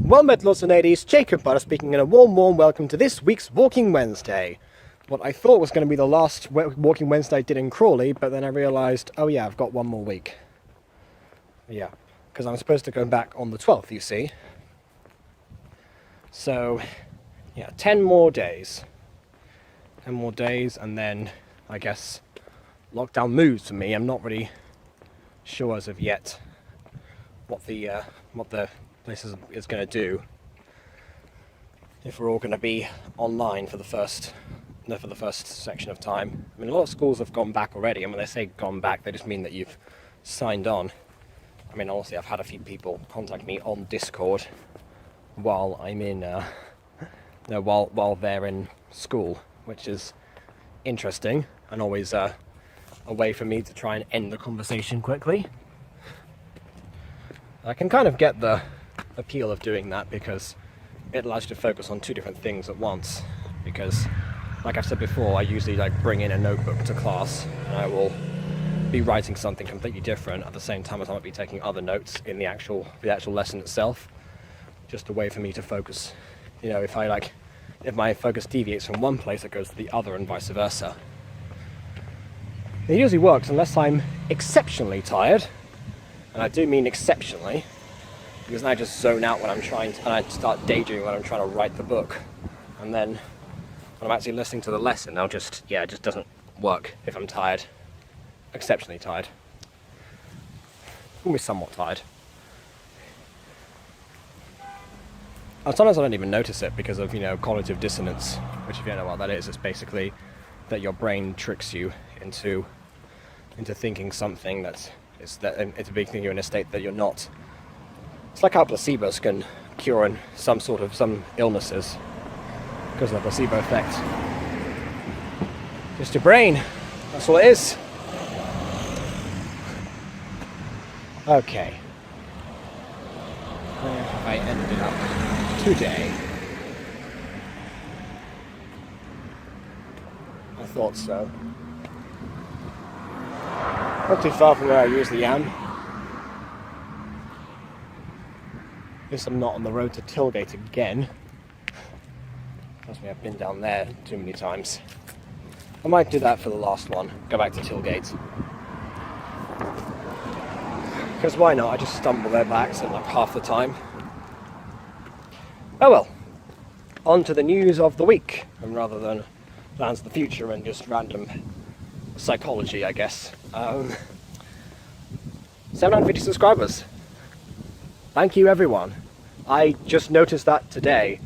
Well met, lords and ladies, Jacob Butter speaking, and a warm welcome to this week's Walking Wednesday. What I thought was going to be the last Walking Wednesday I did in Crawley, but then I realised, oh yeah, I've got one more week. Yeah, because I'm supposed to go back on the 12th, you see. So, yeah, 10 more days. 10 more days, and then, I guess, lockdown moves for me. I'm not really sure as of yet what the place is going to do. If we're all going to be online for the first section of time. I mean, a lot of schools have gone back already, and when they say gone back, they just mean that you've signed on. I mean, honestly, I've had a few people contact me on Discord while I'm in, while they're in school, which is interesting, and always a way for me to try and end the conversation quickly. I can kind of get the appeal of doing that because it allows you to focus on two different things at once. Because, like I've said before, I usually bring in a notebook to class, and I will be writing something completely different at the same time as I might be taking other notes in the actual lesson itself. Just a way for me to focus. You know, if my focus deviates from one place, it goes to the other, and vice versa. It usually works unless I'm exceptionally tired, and I do mean exceptionally, because then I just zone out when I'm and I start daydreaming when I'm trying to write the book, and then when I'm actually listening to the lesson, it just doesn't work if I'm tired, exceptionally tired. Always somewhat tired. And sometimes I don't even notice it because of, cognitive dissonance, which, if you don't know what that is, it's basically that your brain tricks you into thinking something into making you in a state that you're not. It's like how placebos can cure some illnesses because of the placebo effect. Just your brain. That's all it is. Okay. Where have I ended up today? I thought so. Not too far from where I usually am. At least I'm not on the road to Tilgate again. Trust me, I've been down there too many times. I might do that for the last one. Go back to Tilgate. Because why not? I just stumble there by accident half the time. Oh well. On to the news of the week, and rather than plans of the future and just random psychology, I guess. 750 subscribers. Thank you, everyone. I just noticed that today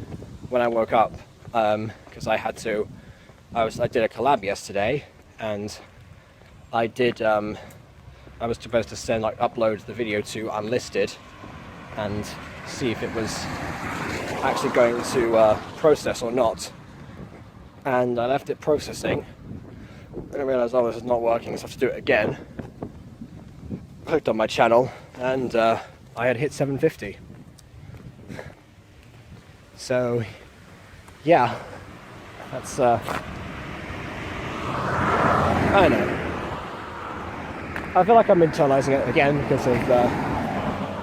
when I woke up, because I did a collab yesterday, and I was supposed to upload the video to Unlisted and see if it was actually going to process or not. And I left it processing. Then I realised, this is not working, so I have to do it again. Clicked on my channel, and I had hit 750. So, yeah, that's, I don't know. I feel like I'm internalising it again because of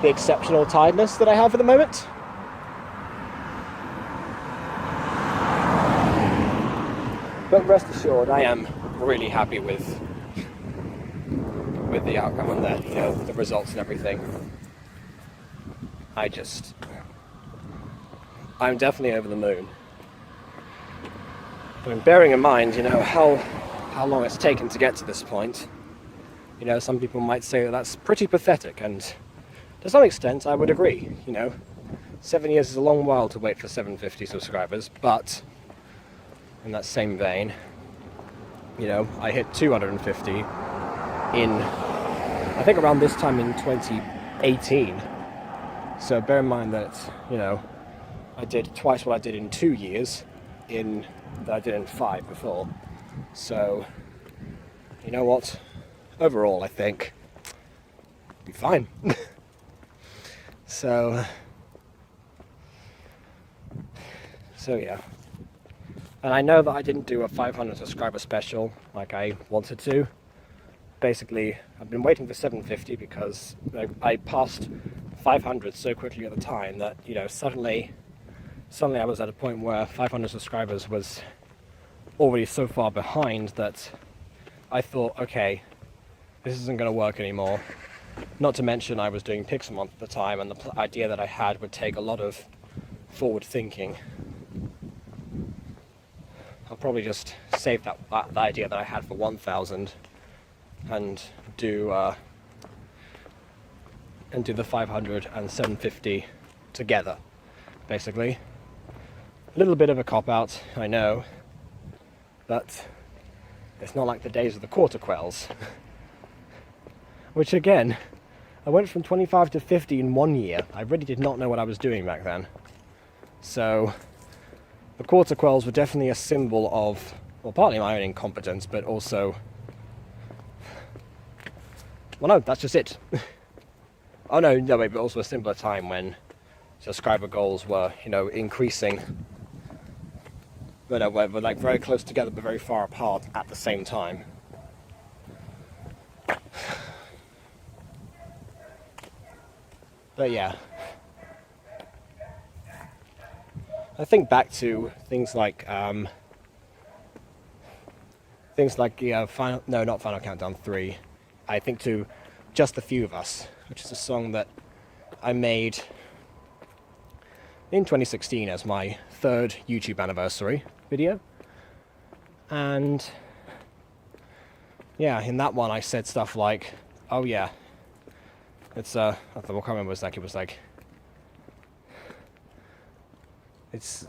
the exceptional tiredness that I have at the moment. But rest assured, I am really happy with the outcome and the results and everything. I'm definitely over the moon. I mean, bearing in mind, how long it's taken to get to this point. Some people might say that that's pretty pathetic, and to some extent I would agree. 7 years is a long while to wait for 750 subscribers, but in that same vein, I hit 250 I think around this time in 2018. So bear in mind that, I did twice what I did in 2 years that I did in 5 before. So, you know what? Overall, I think it'll be fine. So yeah. And I know that I didn't do a 500 subscriber special like I wanted to. Basically, I've been waiting for 750 because I passed 500 so quickly at the time that, you know, suddenly I was at a point where 500 subscribers was already so far behind that I thought, okay, this isn't going to work anymore. Not to mention I was doing Pixelmonth at the time, and the idea that I had would take a lot of forward thinking. I'll probably just save that idea that I had for 1,000 and do the 500 and 750 together, basically. A little bit of a cop-out, I know, but it's not like the days of the quarter quells. Which again, I went from 25 to 50 in 1 year. I really did not know what I was doing back then. So the quarter quells were definitely a symbol of, well, partly my own incompetence, but also, well, no, that's just it. Oh no, wait, but also a simpler time when subscriber goals were, you know, increasing. But no, we're like very close together, but very far apart at the same time. But yeah, I think back to things like Final Countdown 3. I think to Just a Few of Us, which is a song that I made in 2016 as my 3rd YouTube anniversary video. And yeah, in that one I said stuff like, oh yeah, it's I can't remember, it's, I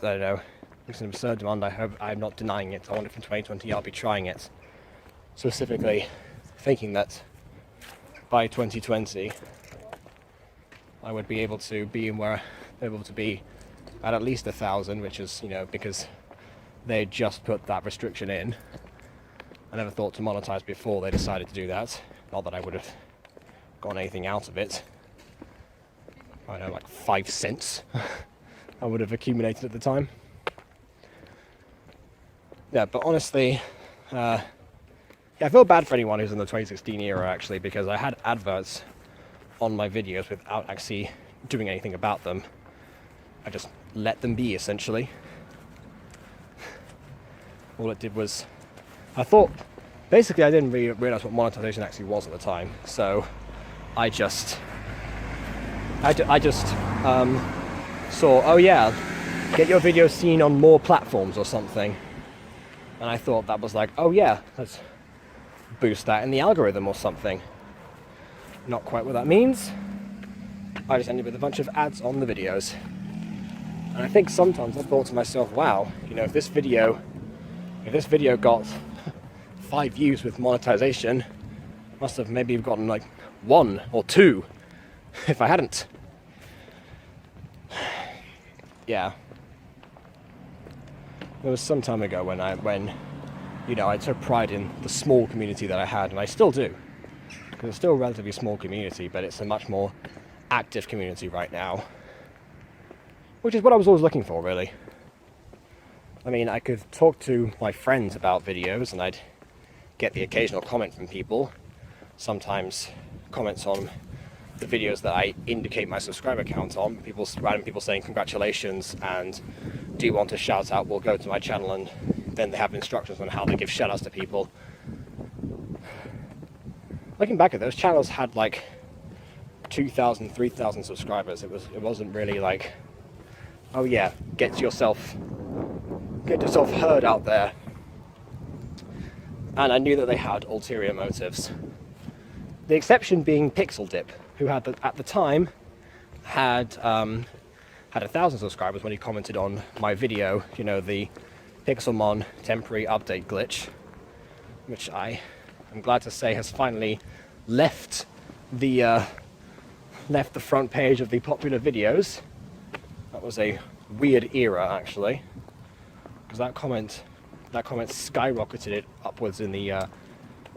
don't know, it's an absurd demand. I hope I'm not denying it. I want it from 2020. I'll be trying it. Specifically thinking that by 2020 I would be able to be at least 1,000, which is, you know, because they just put that restriction in. I never thought to monetize before they decided to do that. Not that I would have gotten anything out of it. I don't know, like 5 cents I would have accumulated at the time. Yeah, but honestly, yeah, I feel bad for anyone who's in the 2016 era, actually, because I had adverts on my videos without actually doing anything about them. I just let them be, essentially. All it did was, I thought, basically I didn't really realize what monetization actually was at the time, so I just saw, oh yeah, get your video seen on more platforms or something. And I thought that was like, oh yeah, let's boost that in the algorithm or something. Not quite what that means. I just ended with a bunch of ads on the videos. And I think sometimes I thought to myself, wow, you know, if this video got 5 views with monetization, must have maybe gotten like 1 or 2 if I hadn't. Yeah. There was some time ago when you know, I took pride in the small community that I had, and I still do. Because it's still a relatively small community, but it's a much more active community right now. Which is what I was always looking for, really. I mean, I could talk to my friends about videos, and I'd get the occasional comment from people. Sometimes comments on the videos that I indicate my subscriber count on. Random people saying congratulations, and do you want a shout out? We'll go to my channel, and then they have instructions on how they give shout outs to people. Looking back at those channels had like 2,000, 3,000 subscribers. It wasn't really like, oh yeah, get yourself heard out there. And I knew that they had ulterior motives. The exception being Pixeldip, who at the time had 1,000 subscribers when he commented on my video, you know, the Pixelmon temporary update glitch, which I am glad to say has finally left the front page of the popular videos. That was a weird era, actually, because that comment skyrocketed it upwards in the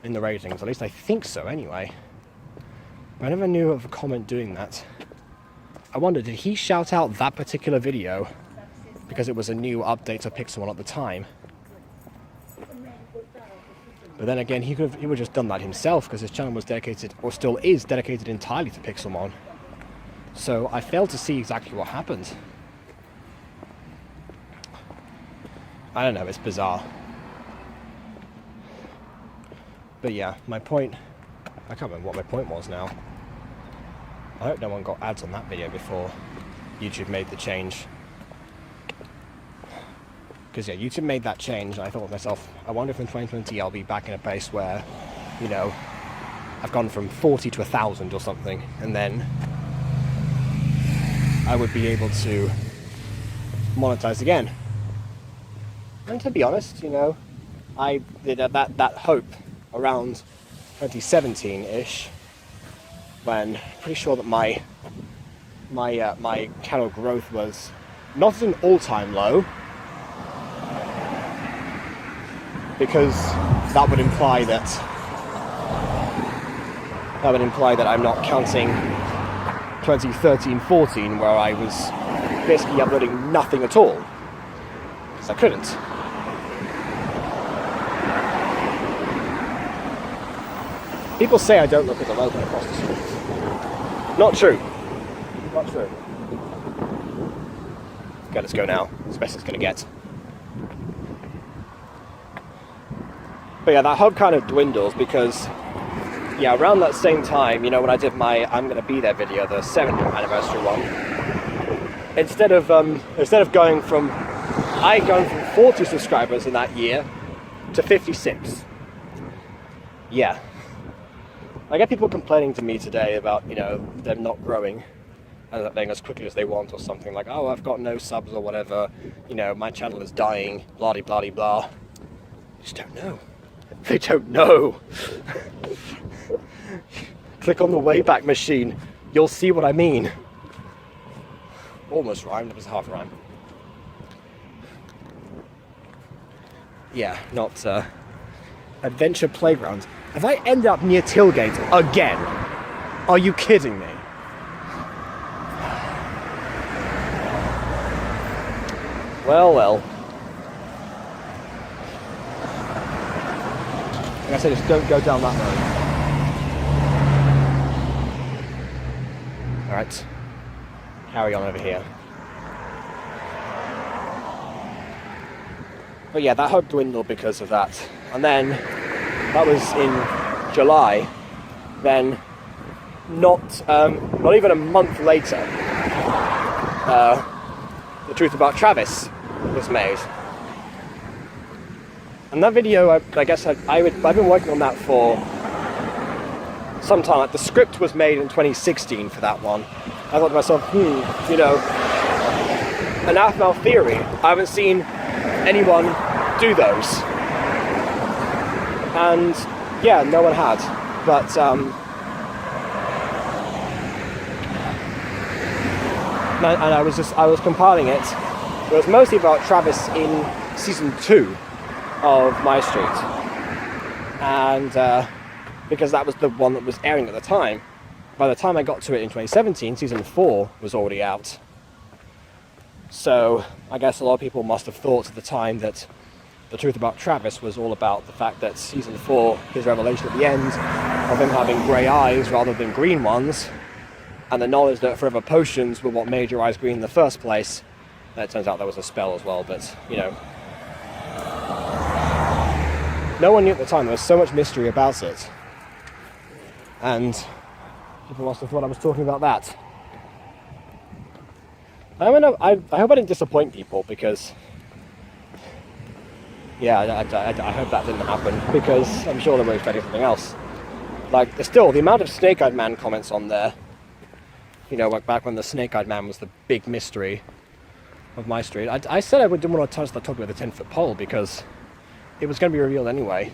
ratings. At least I think so, anyway. But I never knew of a comment doing that. I wonder, did he shout out that particular video because it was a new update to Pixelmon at the time? But then again, he would have just done that himself, because his channel was dedicated, or still is dedicated entirely to Pixelmon. So I failed to see exactly what happened. I don't know, it's bizarre. But yeah, my point, I can't remember what my point was now. I hope no one got ads on that video before YouTube made the change. Because yeah, YouTube made that change, and I thought to myself, I wonder if in 2020 I'll be back in a place where, you know, I've gone from 40 to 1,000 or something, and then I would be able to monetize again. And to be honest, you know, I did that hope around 2017-ish, when I'm pretty sure that my channel growth was not at an all-time low, because that would imply that I'm not counting 2013-14, where I was basically uploading nothing at all, because I couldn't. People say I don't look at the road when I cross the street. Not true. Not true. Okay, let's go now. It's the best it's gonna get. But yeah, that hope kind of dwindles because, yeah, around that same time, you know, when I did my I'm Gonna Be There video, the 7th anniversary one, instead of going from 40 subscribers in that year to 56. Yeah. I get people complaining to me today about, you know, them not growing and not being as quickly as they want or something, like, oh, I've got no subs or whatever, you know, my channel is dying, blah de blah de blah. They just don't know. They don't know. Click on the Wayback Machine, you'll see what I mean. Almost rhymed, it was half rhyme. Yeah, not Adventure Playground. Have I ended up near Tailgate again? Are you kidding me? Well, well. Like I said, just don't go down that road. Alright. Carry on over here. But yeah, that hope dwindled because of that. And then, that was in July. Then, not even a month later, The Truth About Travis was made. And that video, I guess I've been working on that for some time. Like, the script was made in 2016 for that one. I thought to myself, you know, anathema theory. I haven't seen anyone do those. And yeah, no one had. But and I was compiling it. It was mostly about Travis in season 2 of My Street, and because that was the one that was airing at the time. By the time I got to it in 2017, season 4 was already out. So I guess a lot of people must have thought at the time that The Truth About Travis was all about the fact that season 4, his revelation at the end of him having grey eyes rather than green ones, and the knowledge that forever potions were what made your eyes green in the first place. And it turns out that was a spell as well, but you know, no one knew at the time. There was so much mystery about it, and people must have thought I was talking about that. I hope I didn't disappoint people, because yeah, I hope that didn't happen, because I'm sure they were expecting something else. Like, still, the amount of Snake-Eyed Man comments on there, you know, like back when the Snake-Eyed Man was the big mystery of My Street. I said I didn't want to touch the topic with a 10-foot pole because it was going to be revealed anyway.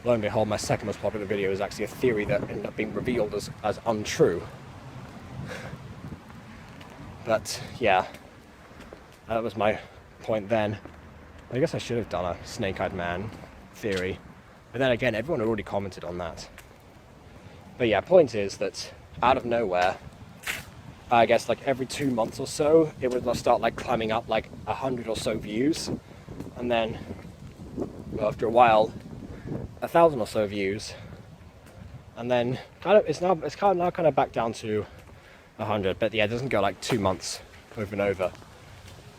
Lo and behold, my second most popular video is actually a theory that ended up being revealed as untrue. But yeah, that was my point then. I guess I should have done a Snake-Eyed Man theory, but then again, everyone had already commented on that. But yeah, point is that out of nowhere, I guess like every 2 months or so, it would start like climbing up like 100 or so views, and then well, after a while, 1,000 or so views, and then it's now kind of back down to 100, but yeah, it doesn't go like 2 months over and over.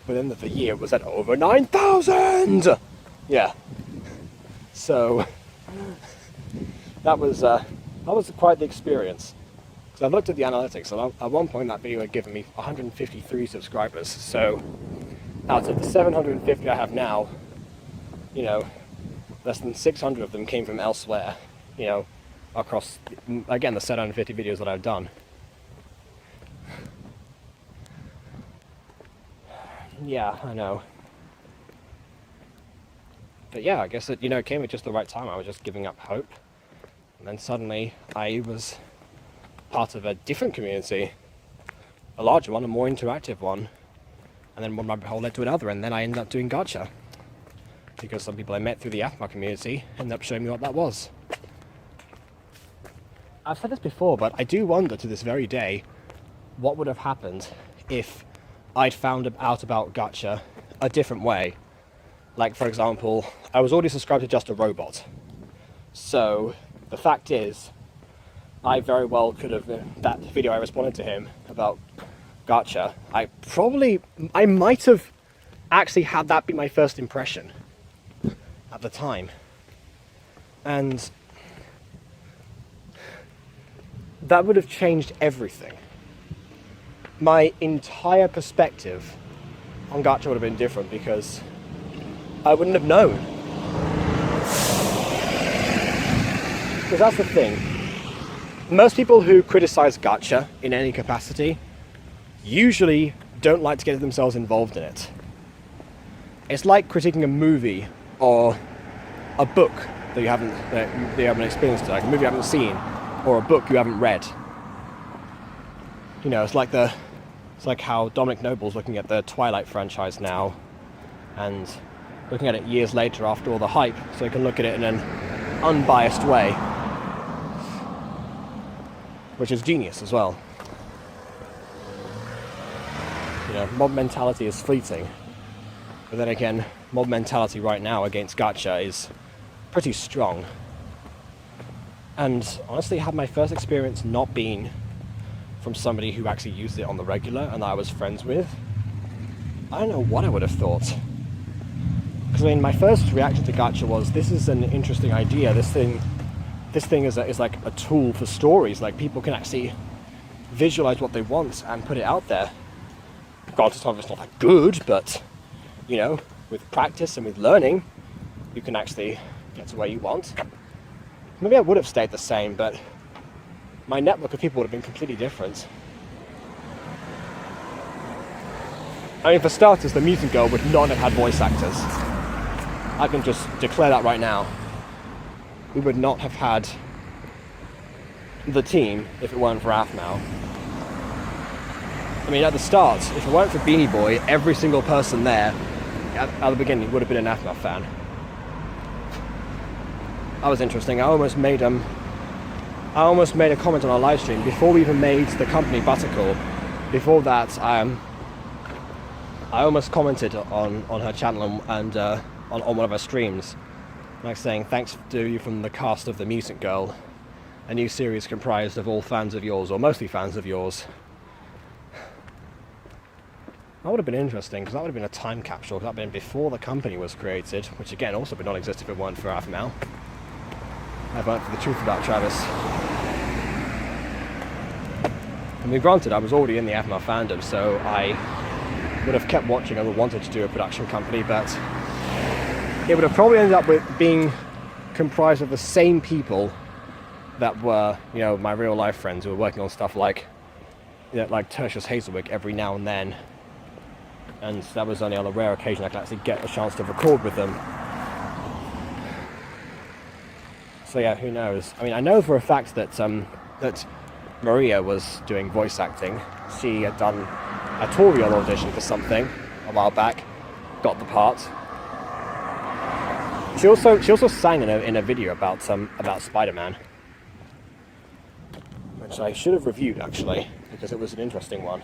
Within the year, it was at over 9,000. Yeah. So that was quite the experience. So I looked at the analytics, and at one point that video had given me 153 subscribers. So out of the 750 I have now, you know, less than 600 of them came from elsewhere, you know, across, again, the 750 videos that I've done. Yeah, I know. But yeah, I guess it, you know, it came at just the right time. I was just giving up hope. And then suddenly I was part of a different community, a larger one, a more interactive one. And then one rabbit hole led to another, and then I ended up doing gacha. Because some people I met through the AFMA community ended up showing me what that was. I've said this before, but I do wonder to this very day what would have happened if I'd found out about gacha a different way. Like, for example, I was already subscribed to Just a Robot. So the fact is, I very well could have, that video I responded to him about gacha, I might have actually had that be my first impression at the time. And that would have changed everything. My entire perspective on gacha would have been different because I wouldn't have known. Because that's the thing. Most people who criticize gacha in any capacity usually don't like to get themselves involved in it. It's like critiquing a movie or a book that you haven't experienced, like a movie you haven't seen, or a book you haven't read. You know, it's like how Dominic Noble's looking at the Twilight franchise now, and looking at it years later after all the hype, so he can look at it in an unbiased way, which is genius as well. You know, mob mentality is fleeting, but then again, mob mentality right now against gacha is pretty strong. And honestly, had my first experience not been from somebody who actually used it on the regular and that I was friends with, I don't know what I would have thought. Because I mean, my first reaction to gacha was, this is an interesting idea. This thing is like a tool for stories. Like, people can actually visualize what they want and put it out there. Granted, some of it's not that good, but you know, with practice and with learning, you can actually get to where you want. Maybe I would have stayed the same, but my network of people would have been completely different. I mean, for starters, the Mutant Girl would not have had voice actors. I can just declare that right now. We would not have had the team if it weren't for AFMAL. I mean, at the start, if it weren't for Beanie Boy, every single person there at the beginning would have been an AFMAL fan. That was interesting. I almost made a comment on our live stream before we even made the company Buttercall. Before that, I almost commented on her channel and on one of her streams, like saying, thanks to you from the cast of The Mutant Girl, a new series comprised of all fans of yours, or mostly fans of yours. That would have been interesting, because that would have been a time capsule. That would have been before the company was created, which again also would not exist if it weren't for AFMAL. I weren't for the truth about Travis. I mean, granted, I was already in the AFMAL fandom, so I would have kept watching and wanted to do a production company, but it would have probably ended up with being comprised of the same people that were, you know, my real life friends who were working on stuff like, you know, like Tertius Hazelwig every now and then. And that was only on a rare occasion I could actually get a chance to record with them. So yeah, who knows? I mean, I know for a fact that that Maria was doing voice acting. She had done a tutorial audition for something a while back, got the part. She also sang in a video about Spider-Man, which I should have reviewed actually, because it was an interesting one.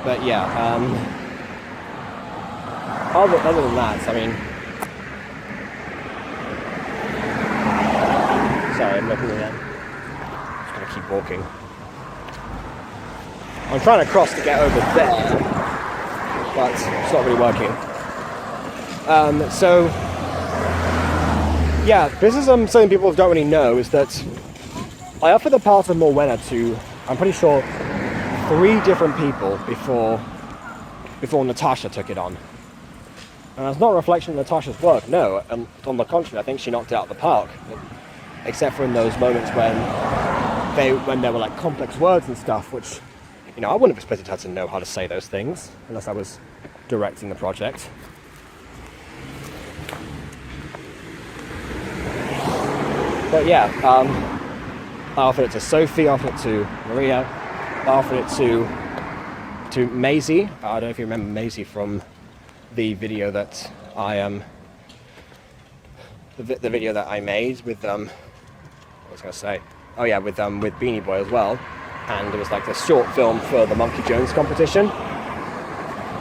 But yeah, other than that, I mean, sorry, I'm looking again. Just gonna keep walking. I'm trying to cross to get over there, but it's not really working. So, yeah, this is something people don't really know, is that I offered the part of Morwenna to, I'm pretty sure, 3 different people before Natasha took it on. And that's not a reflection of Natasha's work, no. On the contrary, I think she knocked it out of the park. Except for in those moments when there were like complex words and stuff, which, you know, I wouldn't have expected her to know how to say those things unless I was directing the project. But yeah, I offered it to Sophie, I offered it to Maria, I offered it to Maizie. I don't know if you remember Maizie from the video that the video that I made with what was I going to say? Oh yeah, with Beanie Boy as well, and it was like the short film for the Monkey Jones competition.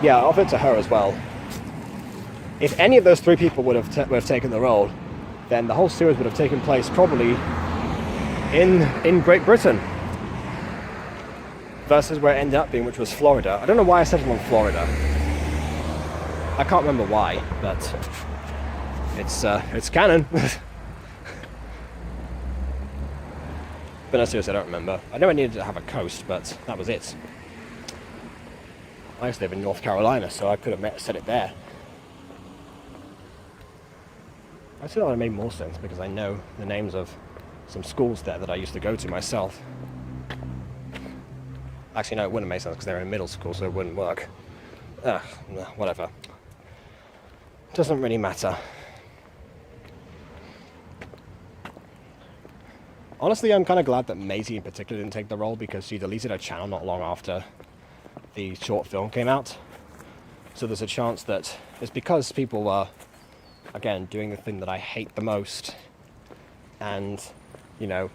Yeah, I offered it to her as well. If any of those 3 people would have taken the role, then the whole series would have taken place probably in Great Britain, versus where it ended up being, which was Florida. I don't know why I settled on Florida. I can't remember why, but it's canon. But no, seriously, I don't remember. I know I needed to have a coast, but that was it. I used to live in North Carolina, so I could have set it there. I still thought it made more sense because I know the names of some schools there that I used to go to myself. Actually, no, it wouldn't make sense because they're in middle school, so it wouldn't work. Whatever. Doesn't really matter. Honestly, I'm kind of glad that Maizie in particular didn't take the role because she deleted her channel not long after the short film came out. So there's a chance that it's because people were, again, doing the thing that I hate the most, and, you know,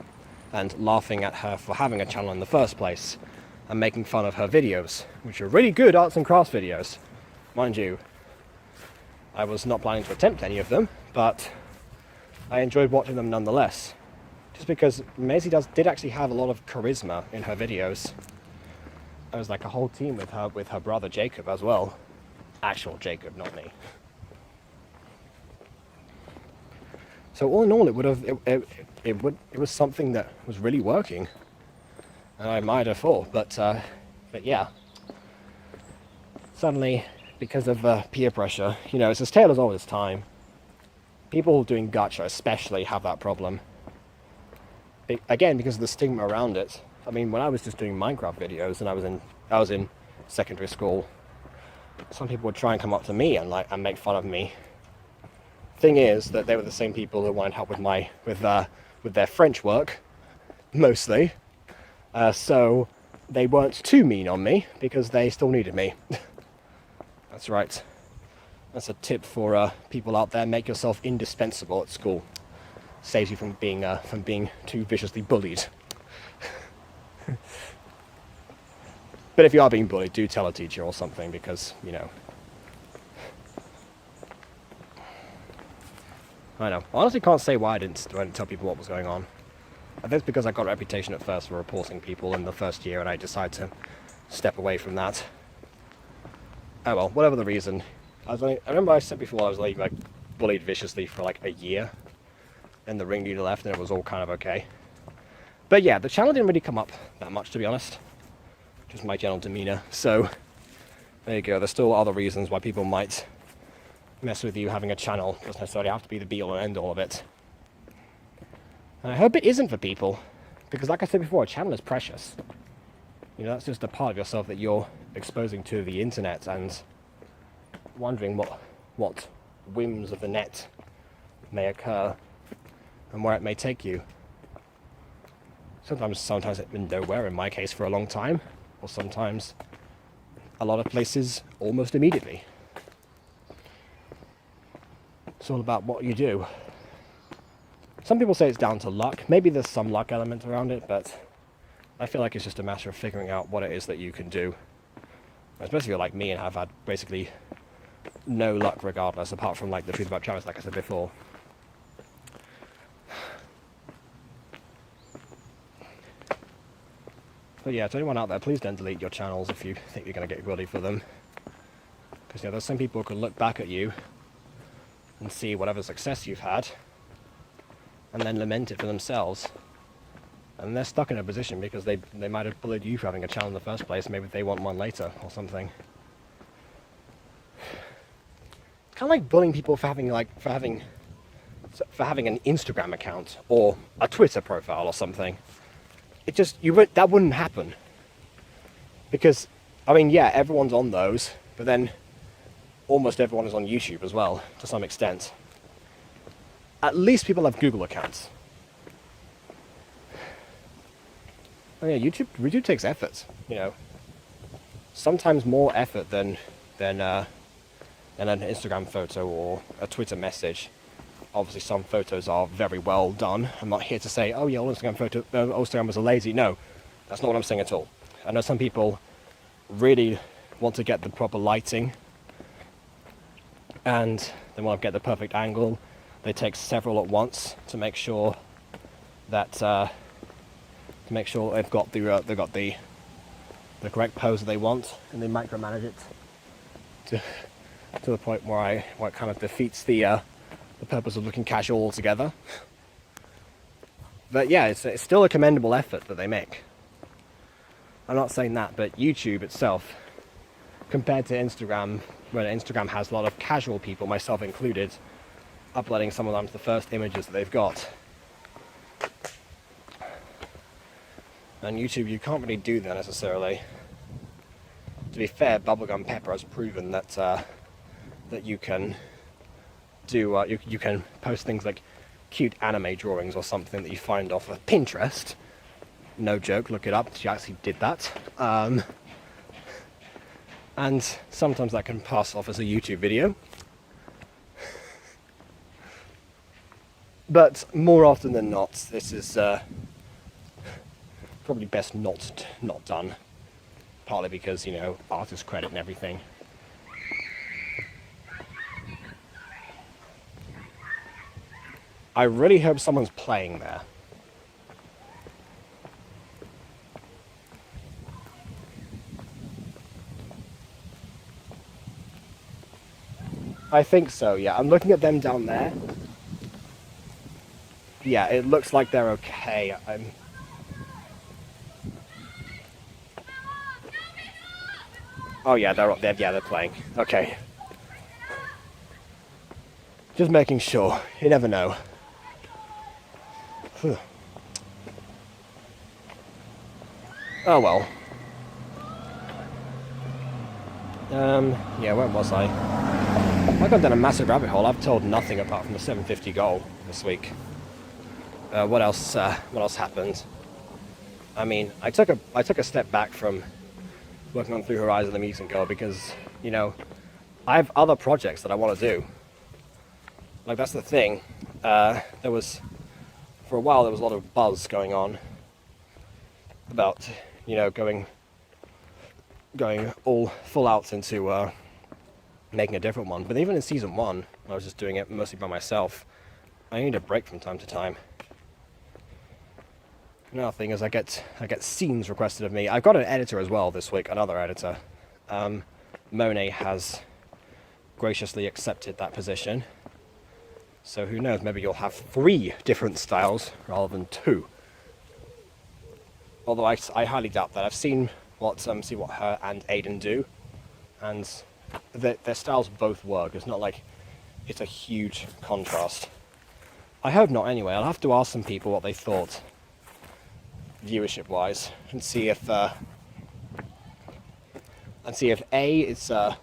and laughing at her for having a channel in the first place, and making fun of her videos, which are really good arts and crafts videos. Mind you, I was not planning to attempt any of them, but I enjoyed watching them nonetheless. Just because Maizie did actually have a lot of charisma in her videos. There was like a whole team with her brother Jacob as well. Actual Jacob, not me. So all in all, it was something that was really working, and I admired her for. But yeah, suddenly, because of peer pressure, you know, it's as tale as old as time. People doing gacha especially have that problem. Again, because of the stigma around it. I mean, when I was just doing Minecraft videos and I was in secondary school, some people would try and come up to me and make fun of me. Thing is that they were the same people who wanted help with their French work, mostly. So they weren't too mean on me because they still needed me. That's right. That's a tip for people out there: make yourself indispensable at school. Saves you from being too viciously bullied. But if you are being bullied, do tell a teacher or something, because, you know. I know. I honestly can't say why I didn't tell people what was going on. I think it's because I got a reputation at first for reporting people in the first year, and I decided to step away from that. Oh well, whatever the reason. I remember I said before I was like bullied viciously for like a year. Then the ringleader left and it was all kind of okay. But yeah, the channel didn't really come up that much, to be honest. Just my general demeanor. So there you go. There's still other reasons why people might mess with you having a channel. It doesn't necessarily have to be the be all and end all of it. And I hope it isn't for people, because like I said before, a channel is precious. You know, that's just a part of yourself that you're exposing to the internet, and wondering what whims of the net may occur and where it may take you. Sometimes it's been nowhere, in my case, for a long time, or sometimes a lot of places almost immediately. It's all about what you do. Some people say it's down to luck. Maybe there's some luck element around it, but I feel like it's just a matter of figuring out what it is that you can do. Especially if you're like me and have had basically no luck regardless, apart from like the truth about Travis, like I said before. But yeah, to anyone out there, please don't delete your channels if you think you're going to get ready for them. Because there's some people who could look back at you and see whatever success you've had and then lament it for themselves. And they're stuck in a position because they might have bullied you for having a channel in the first place. Maybe they want one later or something. It's kind of like bullying people for having an Instagram account or a Twitter profile or something. It just, that wouldn't happen. Because, I mean, yeah, everyone's on those, but then almost everyone is on YouTube as well, to some extent. At least people have Google accounts. Oh yeah, YouTube takes effort, you know. Sometimes more effort than an Instagram photo or a Twitter message. Obviously, some photos are very well done. I'm not here to say, oh yeah, all Instagrammers are lazy. No, that's not what I'm saying at all. I know some people really want to get the proper lighting and they want to get the perfect angle. They take several at once to make sure that they've got the correct pose that they want, and they micromanage it to the point where it kind of defeats the purpose of looking casual altogether. But yeah, it's still a commendable effort that they make. I'm not saying that, but YouTube itself, compared to Instagram, when Instagram has a lot of casual people, myself included, uploading some of them to the first images that they've got. On YouTube, you can't really do that necessarily. To be fair, Bubblegum Pepper has proven that you can do you can post things like cute anime drawings or something that you find off of Pinterest. No joke, look it up. She actually did that. And sometimes that can pass off as a YouTube video. But more often than not, this is probably best not done. Partly because, you know, artist credit and everything. I really hope someone's playing there. I think so, yeah. I'm looking at them down there. Yeah, it looks like they're okay. Oh yeah, they're up there. Yeah, they're playing. Okay. Just making sure. You never know. Whew. Oh well. Yeah, where was I? I've gone down a massive rabbit hole. I've told nothing apart from the 750 goal this week. What else happened? I mean, I took a step back from working on Through Horizon the Mutant Girl because, you know, I have other projects that I want to do. Like, that's the thing. For a while, there was a lot of buzz going on about, you know, going all full out into making a different one. But even in season 1, I was just doing it mostly by myself. I need a break from time to time. Another thing is I get scenes requested of me. I've got an editor as well this week, another editor. Monet has graciously accepted that position. So who knows, maybe you'll have 3 different styles rather than 2. Although I highly doubt that. I've seen what her and Aiden do, and their styles both work. It's not like it's a huge contrast. I hope not anyway. I'll have to ask some people what they thought, viewership-wise, and see if A, it's a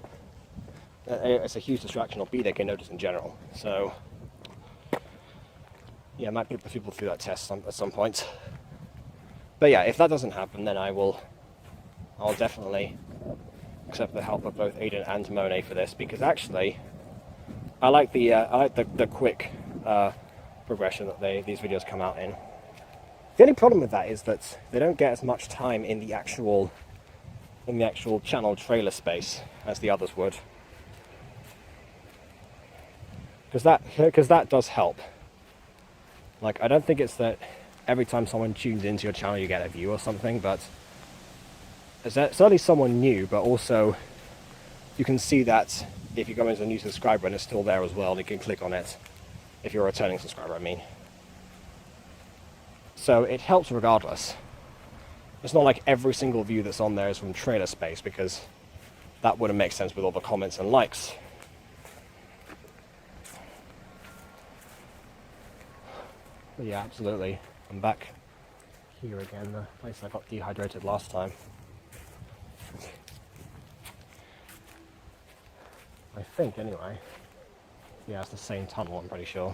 huge distraction, or B, they can notice in general. So yeah, I might put people through that test at some point. But yeah, if that doesn't happen, then I'll definitely accept the help of both Aiden and Monet for this, because actually I like the quick progression that these videos come out in. The only problem with that is that they don't get as much time in the actual channel trailer space as the others would, because that does help. Like, I don't think it's that every time someone tunes into your channel you get a view or something, but There's certainly someone new, but also you can see that if you go into a new subscriber and it's still there as well, and you can click on it if you're a returning subscriber, I mean. So it helps regardless. It's not like every single view that's on there is from trailer space, because that wouldn't make sense with all the comments and likes. But yeah, absolutely. I'm back here again, the place I got dehydrated last time. I think, anyway. Yeah, it's the same tunnel, I'm pretty sure.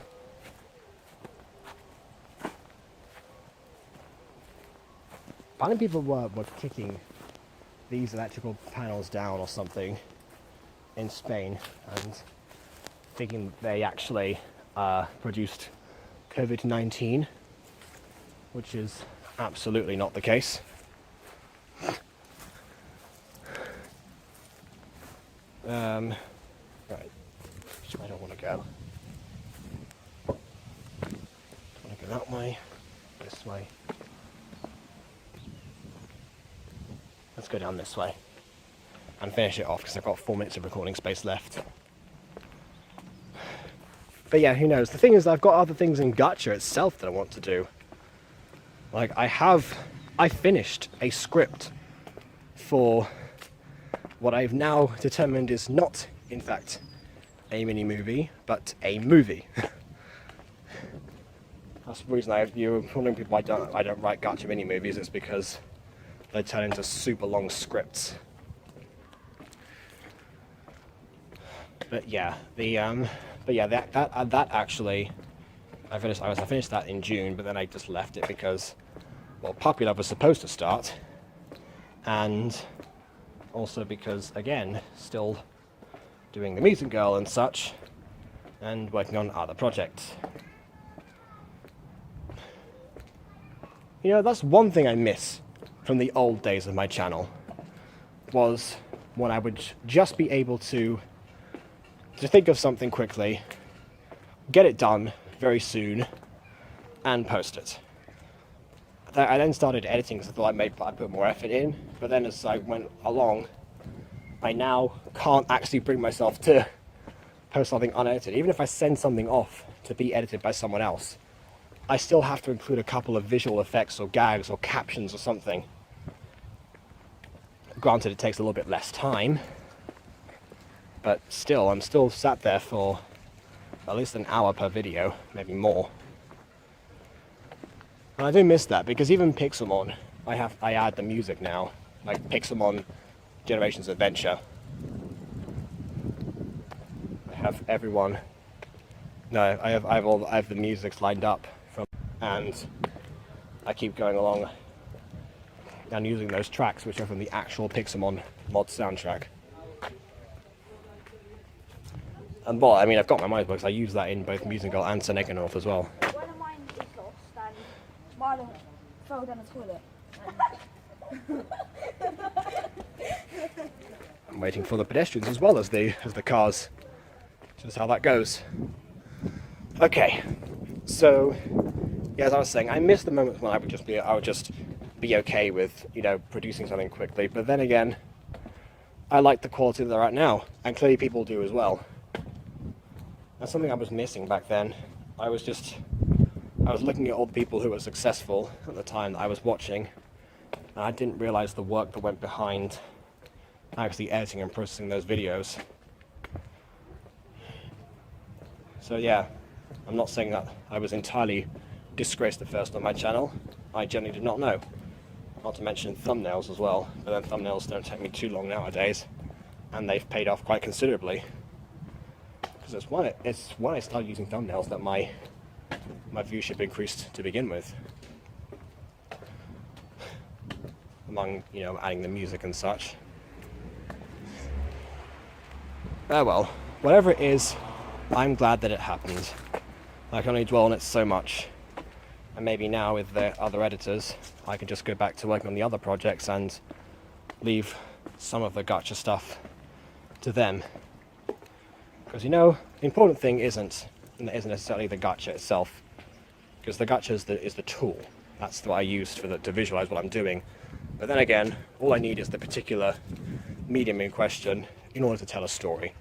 Apparently people were kicking these electrical panels down or something in Spain, and thinking they actually produced COVID-19, which is absolutely not the case. Right, which way do I want to go? I want to go that way, this way. Let's go down this way and finish it off, because I've got 4 minutes of recording space left. But yeah, who knows? The thing is, I've got other things in Gacha itself that I want to do. Like, I finished a script for what I've now determined is not, in fact, a mini-movie, but a movie. That's the reason you're wondering people I don't write Gacha mini-movies, is because they turn into super long scripts. But yeah, that actually, I finished that in June, but then I just left it because, well, Puppy Love was supposed to start, and also because, again, still doing the Music Girl and such, and working on other projects. You know, that's one thing I miss from the old days of my channel, was when I would just be able to think of something quickly, get it done very soon, and post it. I then started editing because I thought I put more effort in, but then as I went along, I now can't actually bring myself to post something unedited. Even if I send something off to be edited by someone else, I still have to include a couple of visual effects or gags or captions or something. Granted, it takes a little bit less time, but still, I'm still sat there for at least an hour per video, maybe more. And I do miss that, because even Pixelmon, I add the music now, like Pixelmon Generations Adventure. I have everyone. No, I have the music lined up from, and I keep going along and using those tracks, which are from the actual Pixelmon mod soundtrack. And well, I mean, I've got my mind because I use that in both Music Girl and Seneganorth as well. One of mine is lost, and mine fell down the toilet. I'm waiting for the pedestrians as well as the cars. Just how that goes. Okay, so yeah, as I was saying, I miss the moments when I would just be okay with, you know, producing something quickly. But then again, I like the quality that they're at now, and clearly people do as well. That's something I was missing back then. I was looking at all the people who were successful at the time that I was watching, and I didn't realize the work that went behind actually editing and processing those videos. So yeah, I'm not saying that I was entirely disgraced at first on my channel. I generally did not know. Not to mention thumbnails as well, but then thumbnails don't take me too long nowadays, and they've paid off quite considerably. Because it's when I started using thumbnails that my viewership increased to begin with. Among, you know, adding the music and such. Oh well, whatever it is, I'm glad that it happened. I can only dwell on it so much. And maybe now with the other editors, I can just go back to working on the other projects and leave some of the Gacha stuff to them. Because, you know, the important thing isn't necessarily the Gacha itself, because the Gacha is the tool. That's what I used to visualize what I'm doing. But then again, all I need is the particular medium in question in order to tell a story.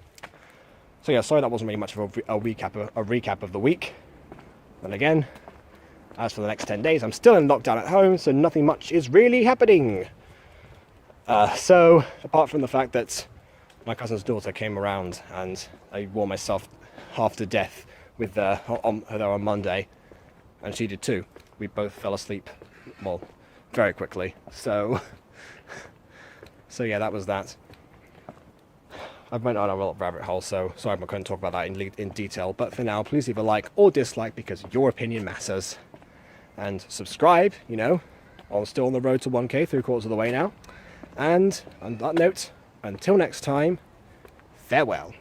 So yeah, sorry that wasn't really much of a recap of the week. And again, as for the next 10 days, I'm still in lockdown at home, so nothing much is really happening. So, apart from the fact that my cousin's daughter came around and I wore myself half to death with her on Monday, and she did too. We both fell asleep, well, very quickly. So yeah, that was that. I've went on a little rabbit hole, so sorry I'm not going to talk about that in detail. But for now, please leave a like or dislike because your opinion matters. And subscribe, you know. I'm still on the road to 1K, 3/4 of the way now. And on that note, until next time, farewell.